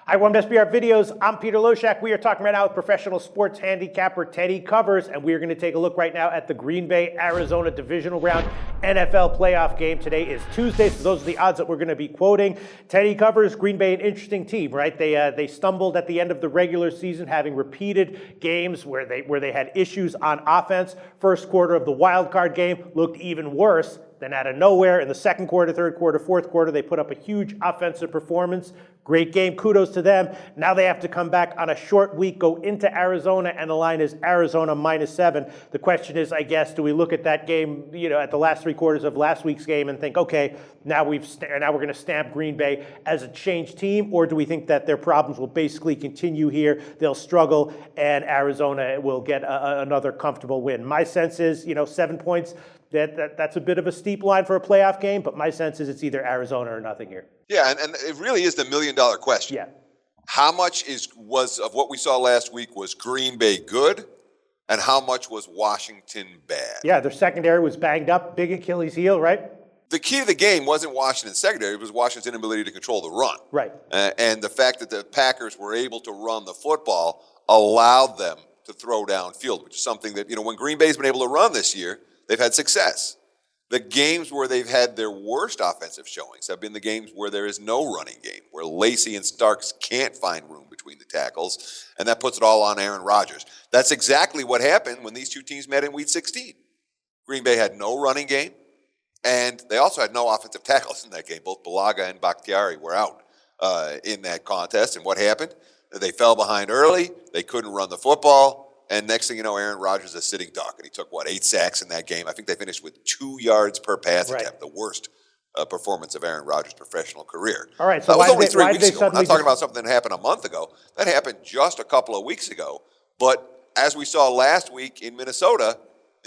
Hi, welcome to SBR Videos. I'm Peter Loshak. We are talking right now with professional sports handicapper Teddy Covers, and we are going to take a look right now at the Green Bay, Arizona Divisional Round NFL playoff game. Today is Tuesday, so those are the odds that we're going to be quoting. Teddy Covers, Green Bay, an interesting team, right? They stumbled at the end of the regular season, having repeated games where they had issues on offense. First quarter of the wild card game looked even worse. Then out of nowhere, in the second quarter, third quarter, fourth quarter, they put up a huge offensive performance. Great game. Kudos to them. Now they have to come back on a short week, go into Arizona, and the line is Arizona -7. The question is, I guess, do we look at that game, at the last three quarters of last week's game and think, okay, now we're going to stamp Green Bay as a changed team, or do we think that their problems will basically continue here? They'll struggle, and Arizona will get another comfortable win. My sense is, 7 points. That's a bit of a steep line for a playoff game, but my sense is it's either Arizona or nothing here. Yeah, and it really is the million-dollar question. Yeah. How much was of what we saw last week was Green Bay good, and how much was Washington bad? Yeah, their secondary was banged up, big Achilles heel, right? The key to the game wasn't Washington's secondary, it was Washington's inability to control the run. Right. And the fact that the Packers were able to run the football allowed them to throw downfield, which is something that, when Green Bay's been able to run this year, they've had success. The games where they've had their worst offensive showings have been the games where there is no running game, where Lacy and Starks can't find room between the tackles, and that puts it all on Aaron Rodgers. That's exactly what happened when these two teams met in Week 16. Green Bay had no running game, and they also had no offensive tackles in that game. Both Balaga and Bakhtiari were out in that contest, and what happened? They fell behind early, they couldn't run the football, and next thing you know, Aaron Rodgers is a sitting duck, and he took, 8 sacks in that game. I think they finished with 2 yards per pass attempt, the worst performance of Aaron Rodgers' professional career. All right, so that was only 3 weeks ago. I'm not talking about something that happened a month ago. That happened just a couple of weeks ago. But as we saw last week in Minnesota,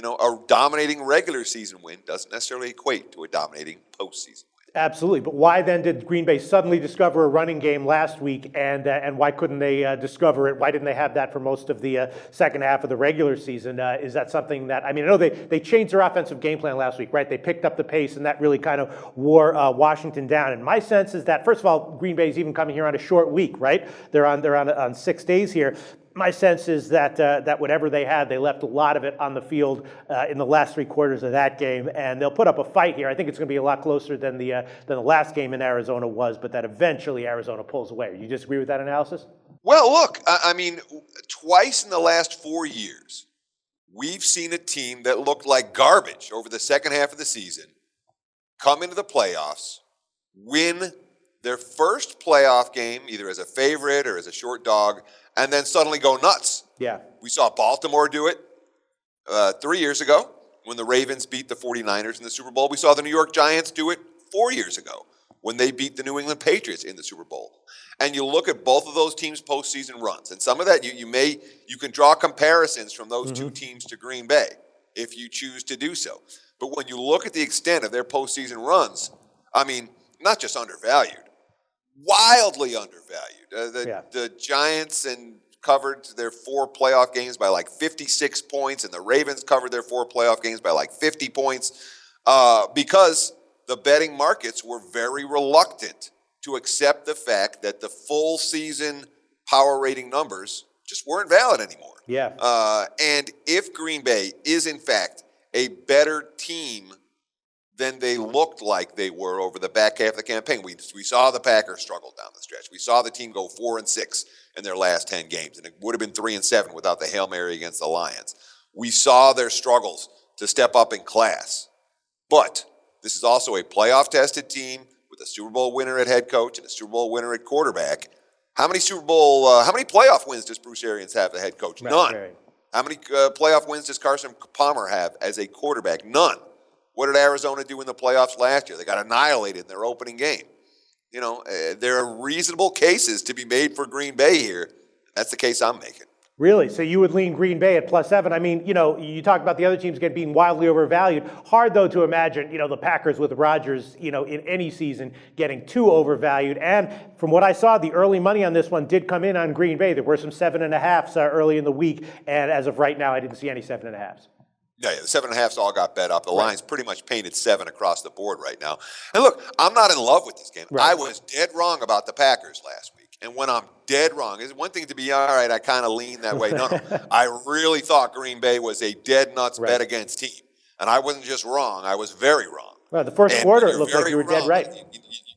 a dominating regular season win doesn't necessarily equate to a dominating postseason win. Absolutely, but why then did Green Bay suddenly discover a running game last week, and why couldn't they discover it? Why didn't they have that for most of the second half of the regular season? Is that something that, I know they changed their offensive game plan last week, right? They picked up the pace, and that really kind of wore Washington down. And my sense is that, first of all, Green Bay's even coming here on a short week, right? They're on 6 days here. My sense is that whatever they had, they left a lot of it on the field in the last 3 quarters of that game, and they'll put up a fight here. I think it's going to be a lot closer than the last game in Arizona was, but that eventually Arizona pulls away. You disagree with that analysis? Well, look, twice in the last 4 years, we've seen a team that looked like garbage over the second half of the season come into the playoffs, win their first playoff game, either as a favorite or as a short dog, and then suddenly go nuts. Yeah. We saw Baltimore do it 3 years ago when the Ravens beat the 49ers in the Super Bowl. We saw the New York Giants do it 4 years ago when they beat the New England Patriots in the Super Bowl. And you look at both of those teams' postseason runs, and some of that you can draw comparisons from those two teams to Green Bay if you choose to do so. But when you look at the extent of their postseason runs, not just undervalued, wildly undervalued. The Giants covered their 4 playoff games by 56 points, and the Ravens covered their 4 playoff games by 50 points because the betting markets were very reluctant to accept the fact that the full season power rating numbers just weren't valid anymore. Yeah. And if Green Bay is in fact a better team than they looked like they were over the back half of the campaign. We saw the Packers struggle down the stretch. We saw the team go 4-6 in their last 10 games, and it would have been 3-7 without the Hail Mary against the Lions. We saw their struggles to step up in class. But this is also a playoff-tested team with a Super Bowl winner at head coach and a Super Bowl winner at quarterback. How many playoff wins does Bruce Arians have as head coach? None. Right. How many playoff wins does Carson Palmer have as a quarterback? None. What did Arizona do in the playoffs last year? They got annihilated in their opening game. There are reasonable cases to be made for Green Bay here. That's the case I'm making. Really? So you would lean Green Bay at +7. You talk about the other teams being wildly overvalued. Hard, though, to imagine, the Packers with Rodgers, in any season getting too overvalued. And from what I saw, the early money on this one did come in on Green Bay. There were some 7.5s early in the week. And as of right now, I didn't see any 7.5s. Yeah, the 7.5s all got bet up. The line's pretty much painted 7 across the board right now. And look, I'm not in love with this game. Right. I was dead wrong about the Packers last week. And when I'm dead wrong, it's one thing to be, all right, I kind of lean that way. No. I really thought Green Bay was a dead nuts Right. bet against team. And I wasn't just wrong, I was very wrong. Well, the first And quarter, when it you're looked like very you were dead wrong, right.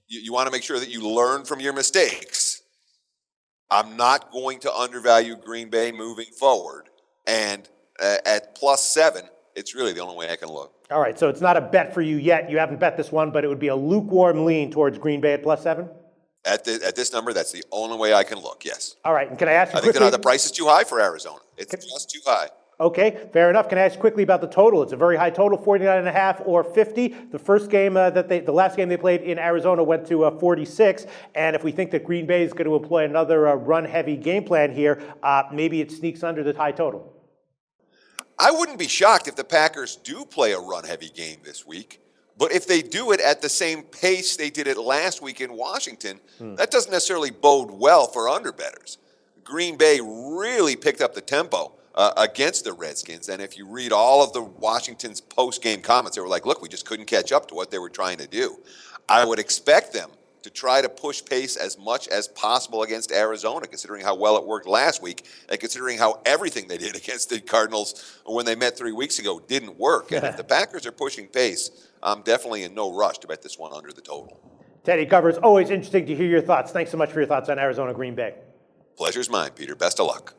you want to make sure that you learn from your mistakes. I'm not going to undervalue Green Bay moving forward. And at +7, it's really the only way I can look. All right, so it's not a bet for you yet. You haven't bet this one, but it would be a lukewarm lean towards Green Bay at +7? At this number, that's the only way I can look, yes. All right, and can I ask you I think quickly? the price is too high for Arizona. It's just too high. Okay, fair enough. Can I ask you quickly about the total? It's a very high total, 49.5 or 50. The first game the last game they played in Arizona went to 46. And if we think that Green Bay is going to employ another run-heavy game plan here, maybe it sneaks under the high total. I wouldn't be shocked if the Packers do play a run-heavy game this week. But if they do it at the same pace they did it last week in Washington, that doesn't necessarily bode well for underbettors. Green Bay really picked up the tempo against the Redskins. And if you read all of the Washington's post-game comments, they were like, look, we just couldn't catch up to what they were trying to do. I would expect them to try to push pace as much as possible against Arizona, considering how well it worked last week, and considering how everything they did against the Cardinals when they met 3 weeks ago didn't work. And if the Packers are pushing pace, I'm definitely in no rush to bet this one under the total. Teddy Covers, always interesting to hear your thoughts. Thanks so much for your thoughts on Arizona Green Bay. Pleasure's mine, Peter. Best of luck.